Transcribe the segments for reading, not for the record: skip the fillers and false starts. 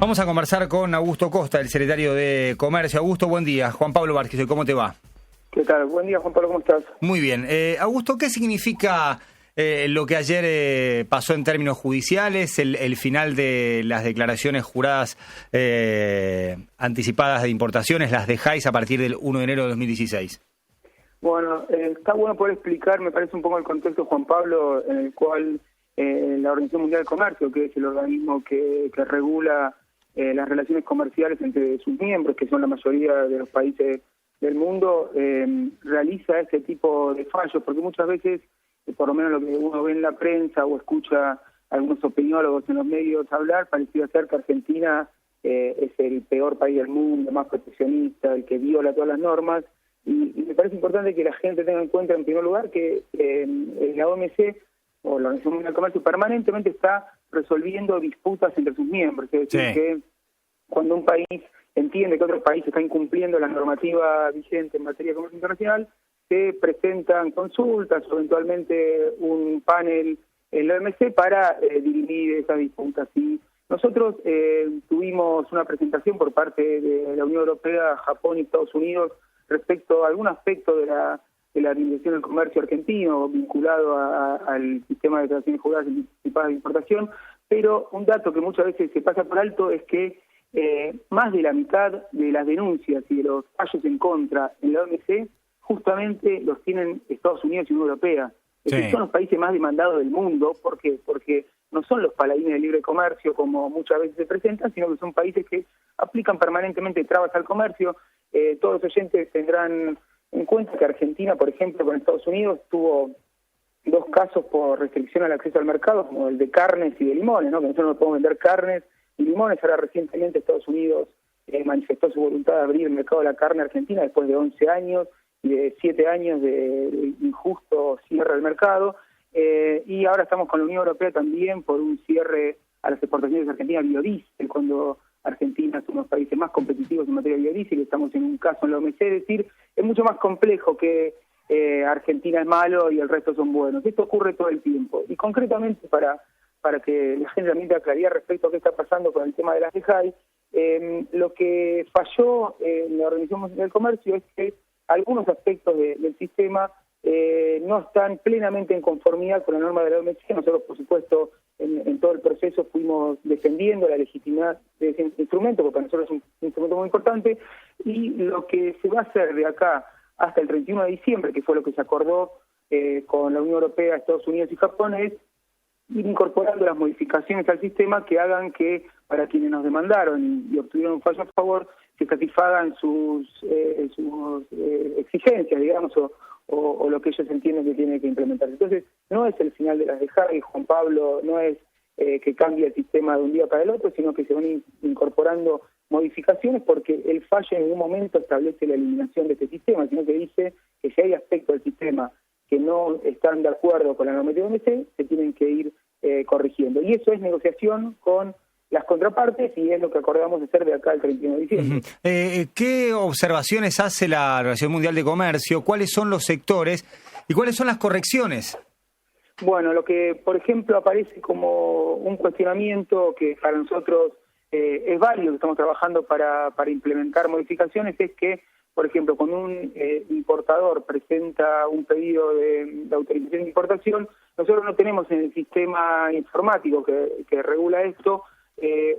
Vamos a conversar con Augusto Costa, el secretario de Comercio. Augusto, buen día. Juan Pablo Vázquez, ¿cómo te va? ¿Qué tal? Buen día, Juan Pablo, ¿cómo estás? Muy bien. Augusto, ¿qué significa lo que ayer pasó en términos judiciales, el final de las declaraciones juradas anticipadas de importaciones, las de JAIS a partir del 1 de enero de 2016? Bueno, está bueno poder explicar, me parece, un poco el contexto, Juan Pablo, en el cual la Organización Mundial del Comercio, que es el organismo que regula las relaciones comerciales entre sus miembros, que son la mayoría de los países del mundo, realiza este tipo de fallos, porque muchas veces, por lo menos lo que uno ve en la prensa o escucha a algunos opiniólogos en los medios hablar, parecía ser que Argentina es el peor país del mundo, más proteccionista, el que viola todas las normas, y me parece importante que la gente tenga en cuenta, en primer lugar, que la OMC, o la Organización Mundial del Comercio, permanentemente está resolviendo disputas entre sus miembros. Es decir, que cuando un país entiende que otro país está incumpliendo la normativa vigente en materia de comercio internacional, se presentan consultas o eventualmente un panel en la OMC para dirimir esas disputas. Y nosotros tuvimos una presentación por parte de la Unión Europea, Japón y Estados Unidos respecto a algún aspecto de la Administración del Comercio argentino vinculado al sistema de declaraciones juradas anticipadas de importación, pero un dato que muchas veces se pasa por alto es que más de la mitad de las denuncias y de los fallos en contra en la OMC justamente los tienen Estados Unidos y Unión Europea. Es decir, son los países más demandados del mundo. ¿Por qué? Porque no son los paladines del libre comercio como muchas veces se presentan, sino que son países que aplican permanentemente trabas al comercio. Todos los oyentes tendrán en cuenta que Argentina, por ejemplo, con Estados Unidos, tuvo 2 casos por restricción al acceso al mercado, como el de carnes y de limones, ¿no? Que nosotros no podemos vender carnes y limones. Ahora recientemente Estados Unidos manifestó su voluntad de abrir el mercado de la carne argentina después de 11 años y de 7 años de injusto cierre del mercado. Y ahora estamos con la Unión Europea también por un cierre a las exportaciones de Argentina de biodiesel, cuando Argentina es uno de los países más competitivos en materia de biodiesel, estamos en un caso en la OMC, es decir, es mucho más complejo que Argentina es malo y el resto son buenos. Esto ocurre todo el tiempo. Y concretamente, para que la gente también tenga claridad respecto a qué está pasando con el tema de las DEJAI, lo que falló en la Organización Mundial del Comercio es que algunos aspectos del sistema no están plenamente en conformidad con la norma de la OMC. Nosotros, por supuesto, en todo el proceso fuimos defendiendo la legitimidad de ese instrumento, porque para nosotros es un instrumento muy importante, y lo que se va a hacer de acá hasta el 31 de diciembre, que fue lo que se acordó con la Unión Europea, Estados Unidos y Japón, es ir incorporando las modificaciones al sistema que hagan que, para quienes nos demandaron y obtuvieron un fallo a favor, se satisfagan sus exigencias, digamos, o lo que ellos entienden que tienen que implementar. Entonces, no es el final de las DEJAI, Juan Pablo, no es que cambie el sistema de un día para el otro, sino que se van incorporando modificaciones, porque el fallo en ningún momento establece la eliminación de este sistema, sino que dice que si hay aspectos del sistema que no están de acuerdo con la normativa OMC, se tienen que ir corrigiendo. Y eso es negociación con las contrapartes y es lo que acordamos de hacer de acá el 31 de diciembre. ¿Qué observaciones hace la Organización Mundial de Comercio? ¿Cuáles son los sectores y cuáles son las correcciones? Bueno, lo que, por ejemplo, aparece como un cuestionamiento que para nosotros es válido, que estamos trabajando para implementar modificaciones, es que, por ejemplo, cuando un importador presenta un pedido de autorización de importación, nosotros no tenemos en el sistema informático que regula esto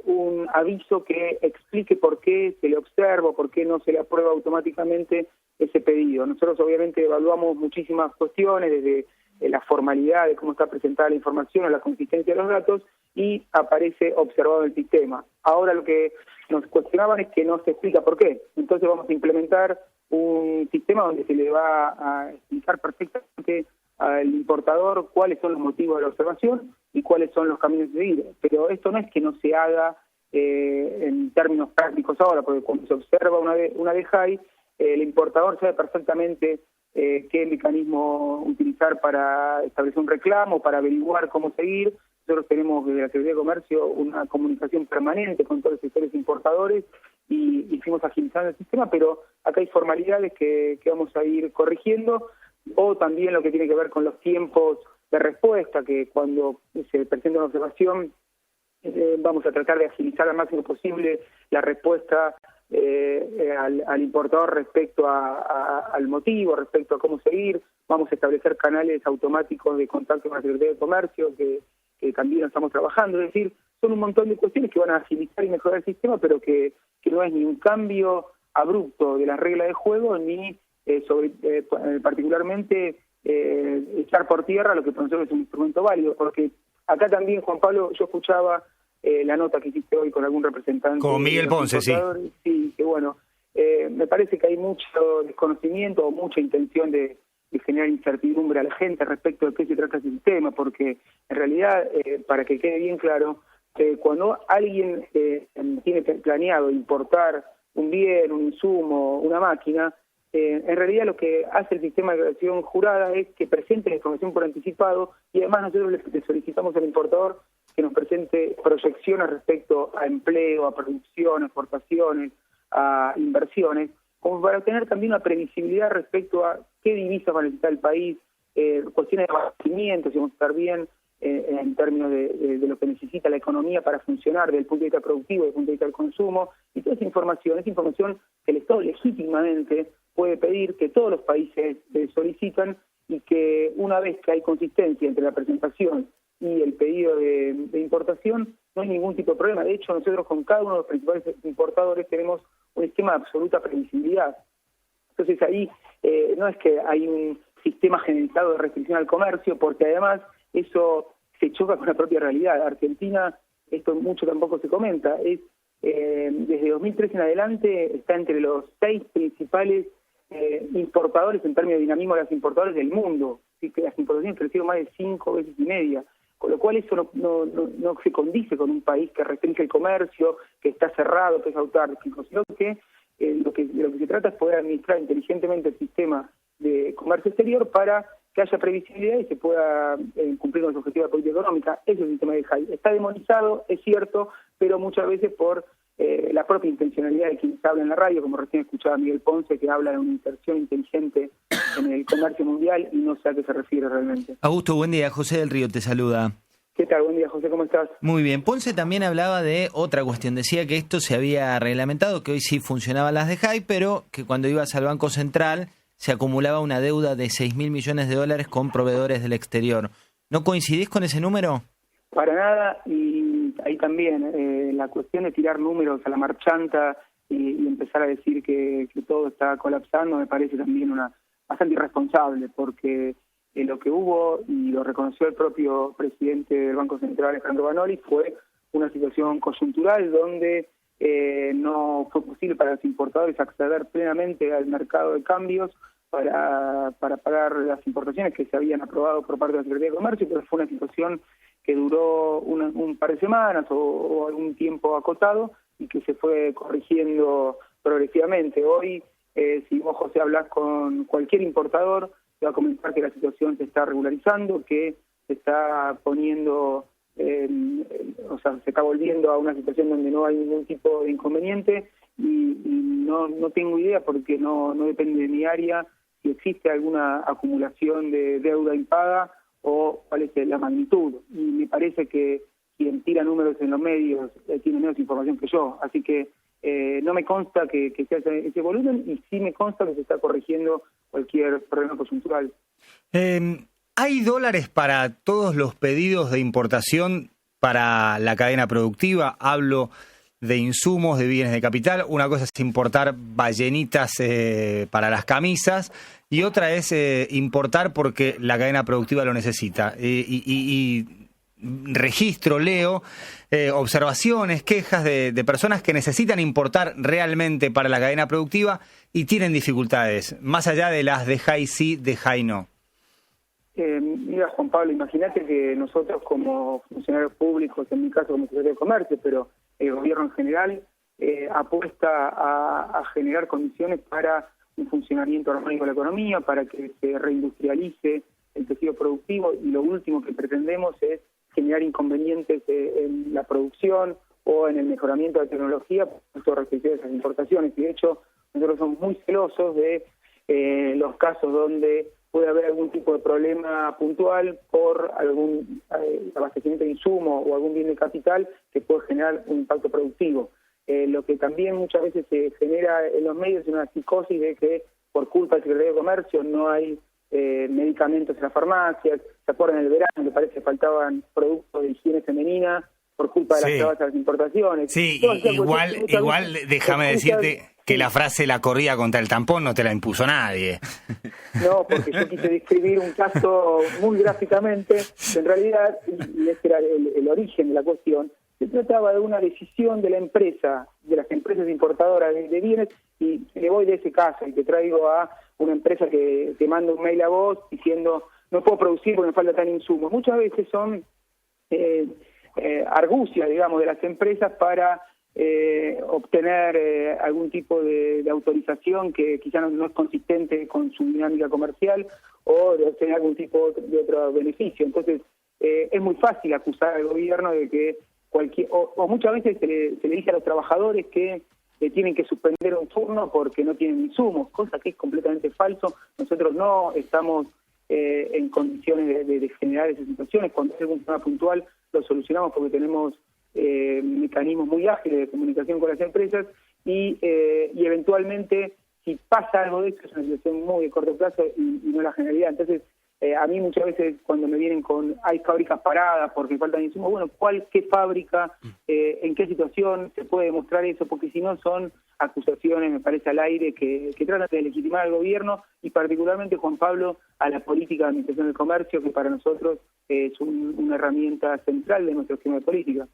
un aviso que explique por qué se le observa, por qué no se le aprueba automáticamente ese pedido. Nosotros obviamente evaluamos muchísimas cuestiones, desde la formalidad de cómo está presentada la información o la consistencia de los datos, y aparece observado en el sistema. Ahora lo que nos cuestionaban es que no se explica por qué. Entonces vamos a implementar un sistema donde se le va a explicar perfectamente al importador cuáles son los motivos de la observación y cuáles son los caminos a seguir. Pero esto no es que no se haga en términos prácticos ahora, porque cuando se observa una DEJAI, el importador sabe perfectamente qué mecanismo utilizar para establecer un reclamo, para averiguar cómo seguir. Nosotros tenemos desde la Secretaría de Comercio una comunicación permanente con todos los sectores importadores y fuimos agilizando el sistema, pero acá hay formalidades que vamos a ir corrigiendo, o también lo que tiene que ver con los tiempos de respuesta, que cuando se presenta una observación vamos a tratar de agilizar al máximo posible la respuesta al importador respecto al motivo, respecto a cómo seguir. Vamos a establecer canales automáticos de contacto con la Secretaría de Comercio que también estamos trabajando. Es decir, son un montón de cuestiones que van a agilizar y mejorar el sistema, pero que no es ni un cambio abrupto de la regla de juego, ni particularmente echar por tierra lo que para nosotros es un instrumento válido, porque acá también, Juan Pablo, yo escuchaba la nota que hiciste hoy con algún representante. Con Miguel Ponce, sí. Sí, que bueno, me parece que hay mucho desconocimiento o mucha intención de generar incertidumbre a la gente respecto de qué se trata ese sistema, porque en realidad, para que quede bien claro, cuando alguien tiene planeado importar un bien, un insumo, una máquina, en realidad lo que hace el sistema de declaración jurada es que presente la información por anticipado, y además nosotros le solicitamos al importador que nos presente proyecciones respecto a empleo, a producción, a exportaciones, a inversiones, como para tener también una previsibilidad respecto a qué divisas va a necesitar el país, cuestiones de abastecimiento, si vamos a estar bien en términos de lo que necesita la economía para funcionar desde el punto de vista productivo, desde el punto de vista del consumo, y toda esa información que el Estado legítimamente puede pedir, que todos los países solicitan, y que una vez que hay consistencia entre la presentación y el pedido de importación, no hay ningún tipo de problema. De hecho, nosotros con cada uno de los principales importadores tenemos un esquema de absoluta previsibilidad. Entonces ahí no es que hay un sistema generalizado de restricción al comercio, porque además eso se choca con la propia realidad. Argentina, esto mucho tampoco se comenta, es desde 2013 en adelante está entre los 6 principales importadores en términos de dinamismo de las importadores del mundo. Así que las importaciones crecieron más de 5 veces y media, con lo cual eso no se condice con un país que restringe el comercio, que está cerrado, que es autárquico, sino que de lo que se trata es poder administrar inteligentemente el sistema de comercio exterior para que haya previsibilidad y se pueda cumplir con los objetivos de política económica. Ese es el sistema de JAI. Está demonizado, es cierto, pero muchas veces por la propia intencionalidad de quienes hablan en la radio, como recién escuchaba Miguel Ponce, que habla de una inserción inteligente en el comercio mundial y no sé a qué se refiere realmente. Augusto, buen día. José del Río te saluda. ¿Qué tal? Buen día, José, ¿cómo estás? Muy bien. Ponce también hablaba de otra cuestión. Decía que esto se había reglamentado, que hoy sí funcionaban las de JAI, pero que cuando ibas al Banco Central se acumulaba una deuda de 6.000 millones de dólares con proveedores del exterior. ¿No coincidís con ese número? Para nada, y ahí también la cuestión de tirar números a la marchanta y empezar a decir que todo está colapsando me parece también bastante irresponsable, porque lo que hubo, y lo reconoció el propio presidente del Banco Central, Alejandro Banoli, fue una situación coyuntural donde no fue posible para los importadores acceder plenamente al mercado de cambios para pagar las importaciones que se habían aprobado por parte de la Secretaría de Comercio, pero fue una situación que duró un par de semanas o algún tiempo acotado y que se fue corrigiendo progresivamente. Hoy, si vos, José, hablas con cualquier importador, te va a comentar que la situación se está regularizando, que se está poniendo, se está volviendo a una situación donde no hay ningún tipo de inconveniente, y no tengo idea, porque no depende de mi área, si existe alguna acumulación de deuda impaga o cuál es la magnitud. Y me parece que quien tira números en los medios tiene menos información que yo, así que no me consta que sea ese volumen, y sí me consta que se está corrigiendo cualquier problema coyuntural. ¿Hay dólares para todos los pedidos de importación para la cadena productiva? Hablo de insumos, de bienes de capital. Una cosa es importar ballenitas para las camisas, y otra es importar porque la cadena productiva lo necesita. Y registro, leo observaciones, quejas de personas que necesitan importar realmente para la cadena productiva y tienen dificultades, más allá de las de JAI sí, de JAI no. Mira, Juan Pablo, imagínate que nosotros como funcionarios públicos, en mi caso como Secretario de Comercio, pero el gobierno en general apuesta a generar condiciones para un funcionamiento armónico de la economía, para que se reindustrialice el tejido productivo, y lo último que pretendemos es generar inconvenientes en la producción o en el mejoramiento de la tecnología por restricciones a esas importaciones. Y de hecho, nosotros somos muy celosos de los casos donde puede haber algún tipo de problema puntual por algún abastecimiento de insumo o algún bien de capital que puede generar un impacto productivo. Lo que también muchas veces se genera en los medios es una psicosis de que por culpa del Secretario de Comercio no hay medicamentos en las farmacias. ¿Se acuerdan en el verano que parece que faltaban productos de higiene femenina por culpa de las trabas de las importaciones? Sí, igual déjame decirte que la frase "la corrida contra el tampón" no te la impuso nadie. No, porque yo quise describir un caso muy gráficamente, que en realidad, y ese era el origen de la cuestión, se trataba de una decisión de la empresa, de las empresas importadoras de bienes, y le voy de ese caso y te traigo a una empresa que te manda un mail a vos diciendo no puedo producir porque me falta tal insumo. Muchas veces son argucias, digamos, de las empresas para obtener algún tipo de autorización que quizá no es consistente con su dinámica comercial o de obtener algún tipo de otro beneficio. Entonces, es muy fácil acusar al gobierno de que o muchas veces se le dice a los trabajadores que tienen que suspender un turno porque no tienen insumos, cosa que es completamente falso. Nosotros no estamos en condiciones de generar esas situaciones. Cuando hay algún tema puntual lo solucionamos porque tenemos mecanismos muy ágiles de comunicación con las empresas y eventualmente si pasa algo de eso es una situación muy de corto plazo y no la generalidad. Entonces, a mí muchas veces cuando me vienen con hay fábricas paradas porque faltan insumos, bueno, ¿qué fábrica, en qué situación se puede demostrar eso? Porque si no son acusaciones, me parece, al aire que tratan de legitimar al gobierno y particularmente, Juan Pablo, a la política de administración del comercio, que para nosotros es una herramienta central de nuestro esquema de política.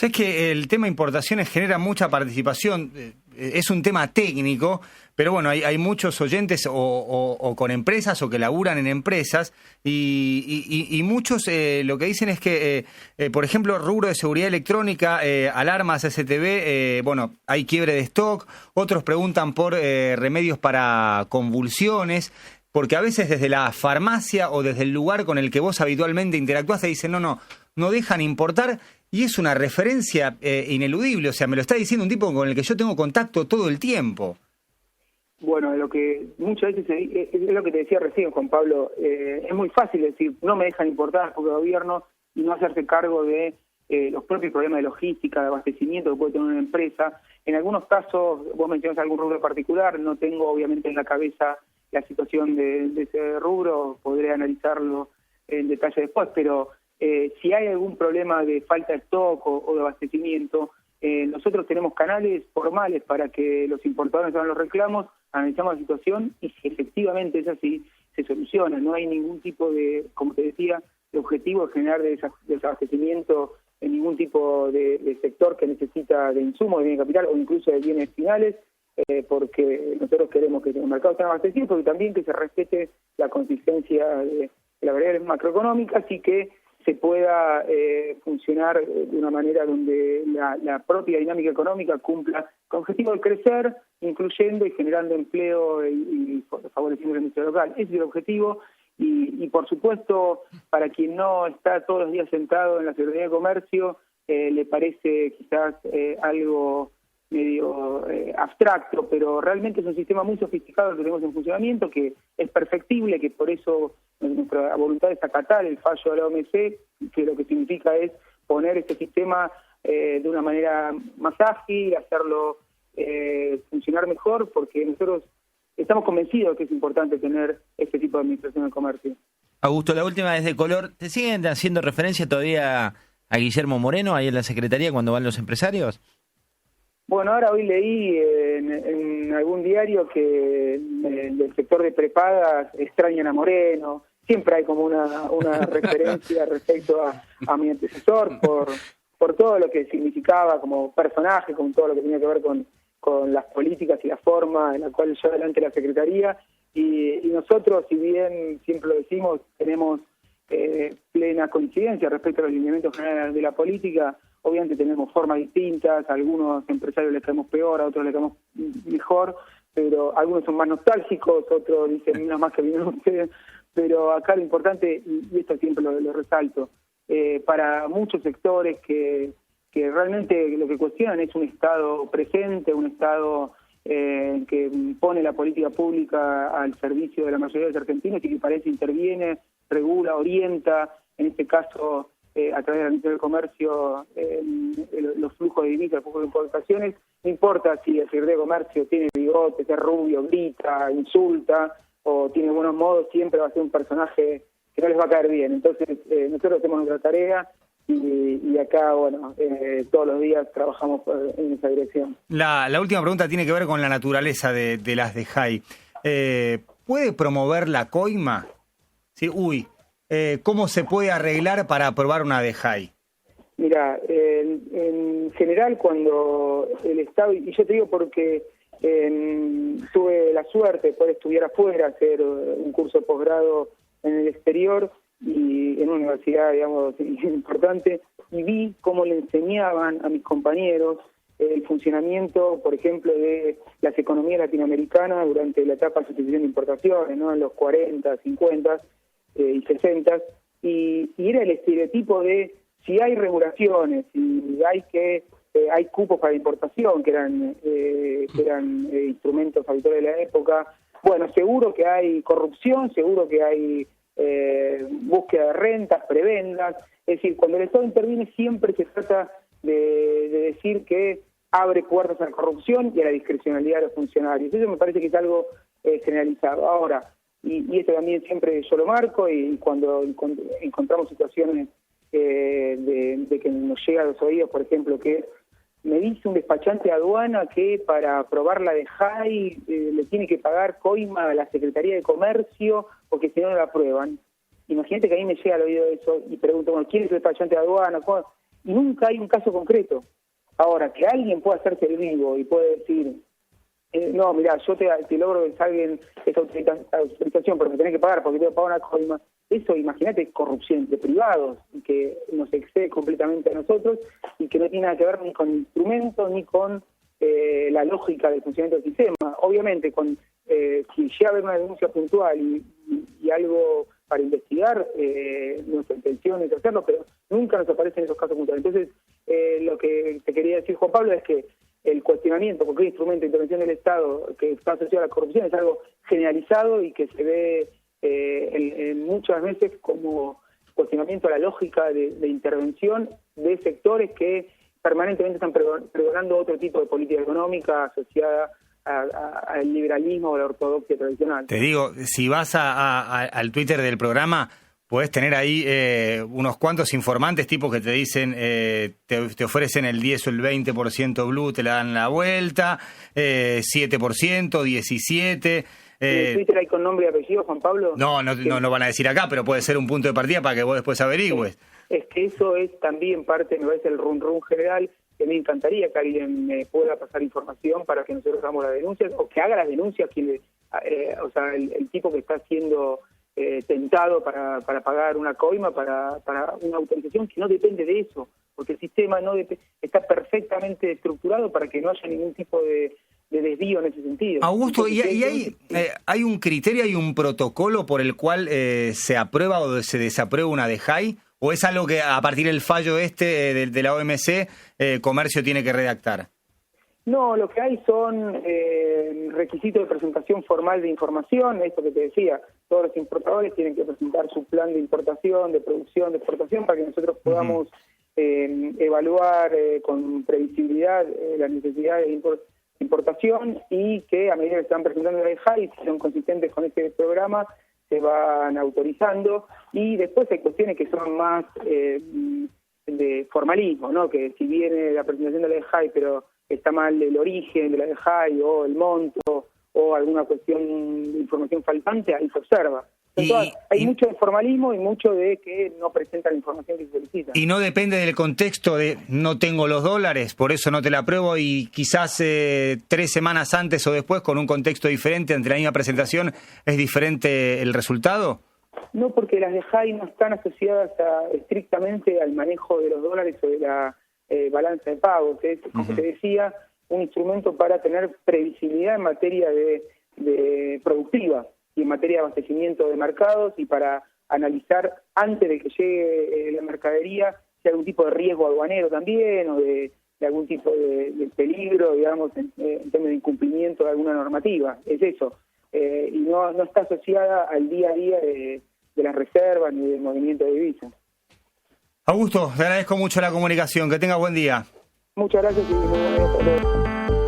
Es que el tema importaciones genera mucha participación, es un tema técnico, pero bueno, hay muchos oyentes o con empresas o que laburan en empresas y muchos lo que dicen es que, por ejemplo, rubro de seguridad electrónica, alarmas STB, bueno, hay quiebre de stock, otros preguntan por remedios para convulsiones, porque a veces desde la farmacia o desde el lugar con el que vos habitualmente interactuás te dicen no dejan importar. Y es una referencia ineludible, o sea, me lo está diciendo un tipo con el que yo tengo contacto todo el tiempo. Bueno, lo que muchas veces es lo que te decía recién, Juan Pablo, es muy fácil decir, no me dejan importar porque el gobierno y no hacerse cargo de los propios problemas de logística, de abastecimiento que puede tener una empresa. En algunos casos, vos mencionas algún rubro particular, no tengo obviamente en la cabeza la situación de ese rubro, podré analizarlo en detalle después, pero si hay algún problema de falta de stock o de abastecimiento, nosotros tenemos canales formales para que los importadores hagan los reclamos, analizamos la situación y si efectivamente es así, se soluciona. No hay ningún tipo de, como te decía, de objetivo de generar desabastecimiento en ningún tipo de sector que necesita de insumos, de bienes de capital o incluso de bienes finales, porque nosotros queremos que el mercado esté abastecido, pero también que se respete la consistencia de la variable macroeconómica, así que se pueda funcionar de una manera donde la propia dinámica económica cumpla con el objetivo de crecer, incluyendo y generando empleo y favoreciendo la industria local. Ese es el objetivo y por supuesto, para quien no está todos los días sentado en la Secretaría de Comercio, le parece quizás algo medio abstracto, pero realmente es un sistema muy sofisticado que tenemos en funcionamiento, que es perfectible, que por eso nuestra voluntad es acatar el fallo de la OMC, que lo que significa es poner este sistema de una manera más ágil, hacerlo funcionar mejor, porque nosotros estamos convencidos que es importante tener este tipo de administración del comercio. Augusto, la última es de color. ¿Te siguen haciendo referencia todavía a Guillermo Moreno ahí en la Secretaría cuando van los empresarios? Bueno, ahora hoy leí en algún diario que del sector de prepagas extrañan a Moreno. Siempre hay como una referencia respecto a mi antecesor por todo lo que significaba como personaje, con todo lo que tenía que ver con las políticas y la forma en la cual lleva adelante la Secretaría. Y nosotros, si bien siempre lo decimos, tenemos plena coincidencia respecto a los lineamientos generales de la política. Obviamente tenemos formas distintas, a algunos empresarios les caemos peor, a otros les caemos mejor, pero algunos son más nostálgicos, otros dicen menos más que vinieron ustedes, pero acá lo importante, y esto siempre lo resalto, para muchos sectores que realmente lo que cuestionan es un Estado presente, un Estado que pone la política pública al servicio de la mayoría de los argentinos y que parece interviene, regula, orienta, en este caso a través del Ministerio de Comercio, los flujos de divisas, los flujos de importaciones. No importa si el Secretario de Comercio tiene bigotes, es rubio, grita, insulta o tiene buenos modos, siempre va a ser un personaje que no les va a caer bien. Entonces, nosotros hacemos nuestra tarea y acá, bueno, todos los días trabajamos en esa dirección. La última pregunta tiene que ver con la naturaleza de las DEJAI. ¿Puede promover la coima? ¿Sí? ¿Cómo se puede arreglar para aprobar una DEJAI? Mira, en general cuando el Estado, y yo te digo porque tuve la suerte de poder estudiar afuera, hacer un curso de posgrado en el exterior y en una universidad, digamos, importante, y vi cómo le enseñaban a mis compañeros el funcionamiento, por ejemplo, de las economías latinoamericanas durante la etapa de sustitución de importaciones, ¿no? En los 40, 50 y 60, y era el estereotipo de si hay regulaciones, si hay cupos para importación, que eran instrumentos habituales de la época, bueno, seguro que hay corrupción, seguro que hay búsqueda de rentas, prebendas. Es decir, cuando el Estado interviene siempre se trata de decir que abre puertas a la corrupción y a la discrecionalidad de los funcionarios. Eso me parece que es algo generalizado. Ahora, y esto también siempre yo lo marco, y cuando encontramos situaciones de que nos llega a los oídos, por ejemplo, que me dice un despachante de aduana que para aprobar la DEJAI le tiene que pagar coima a la Secretaría de Comercio porque si no, no la aprueban. Imagínate que a mí me llega al oído eso y pregunto, bueno, ¿quién es el despachante de aduana? ¿Cómo? Y nunca hay un caso concreto. Ahora, que alguien pueda hacerse el vivo y puede decir, no, mirá, yo te logro que salga esa autorización, pero me tenés que pagar porque te voy a pagar una coima. Eso, imagínate, es corrupción entre privados, que nos excede completamente a nosotros y que no tiene nada que ver ni con instrumentos ni con la lógica del funcionamiento del sistema. Obviamente, si llega a haber una denuncia puntual y algo para investigar, nuestra intención es hacerlo, pero nunca nos aparecen esos casos puntuales. Entonces, lo que te quería decir, Juan Pablo, es que el cuestionamiento por qué instrumento de intervención del Estado que está asociado a la corrupción es algo generalizado y que se ve muchas veces como cuestionamiento a la lógica de intervención de sectores que permanentemente están pregonando otro tipo de política económica asociada al liberalismo o a la ortodoxia tradicional. Te digo, si vas al Twitter del programa, podés tener ahí unos cuantos informantes tipo que te dicen, te ofrecen el 10 o el 20% blue, te la dan la vuelta, 7%, 17%. ¿En Twitter hay con nombre y apellido, Juan Pablo? No van a decir acá, pero puede ser un punto de partida para que vos después averigües. Es que eso es también parte, me parece, el run general, que me encantaría que alguien me pueda pasar información para que nosotros hagamos las denuncias, o que haga las denuncias, el tipo que está siendo tentado para pagar una coima, para una autorización que no depende de eso, porque el sistema está perfectamente estructurado para que no haya ningún tipo de desvío en ese sentido. Augusto, ¿y hay un criterio, hay un protocolo por el cual se aprueba o se desaprueba una DEJAI? ¿O es algo que a partir del fallo de la OMC, Comercio tiene que redactar? No, lo que hay son requisitos de presentación formal de información, esto que te decía, todos los importadores tienen que presentar su plan de importación, de producción, de exportación, para que nosotros podamos evaluar con previsibilidad las necesidades de importación y que a medida que se van presentando la DEJAI, si son consistentes con este programa, se van autorizando. Y después hay cuestiones que son más de formalismo, ¿no? Que si viene la presentación de la DEJAI, pero está mal el origen de la DEJAI o el monto o alguna cuestión de información faltante, ahí se observa. Entonces, hay mucho de formalismo y mucho de que no presentan la información que se solicita. Y no depende del contexto de no tengo los dólares, por eso no te la apruebo, y quizás 3 semanas antes o después, con un contexto diferente, ante la misma presentación, ¿es diferente el resultado? No, porque las DEJAI no están asociadas estrictamente al manejo de los dólares o de la balanza de pagos. Es, como te decía, un instrumento para tener previsibilidad en materia de productiva y en materia de abastecimiento de mercados y para analizar antes de que llegue la mercadería si hay algún tipo de riesgo aduanero también o de algún tipo de peligro, digamos, en términos de incumplimiento de alguna normativa. Es eso. Y no está asociada al día a día de las reservas ni del movimiento de divisas. Augusto, te agradezco mucho la comunicación. Que tengas buen día. Muchas gracias y muy buenas tardes.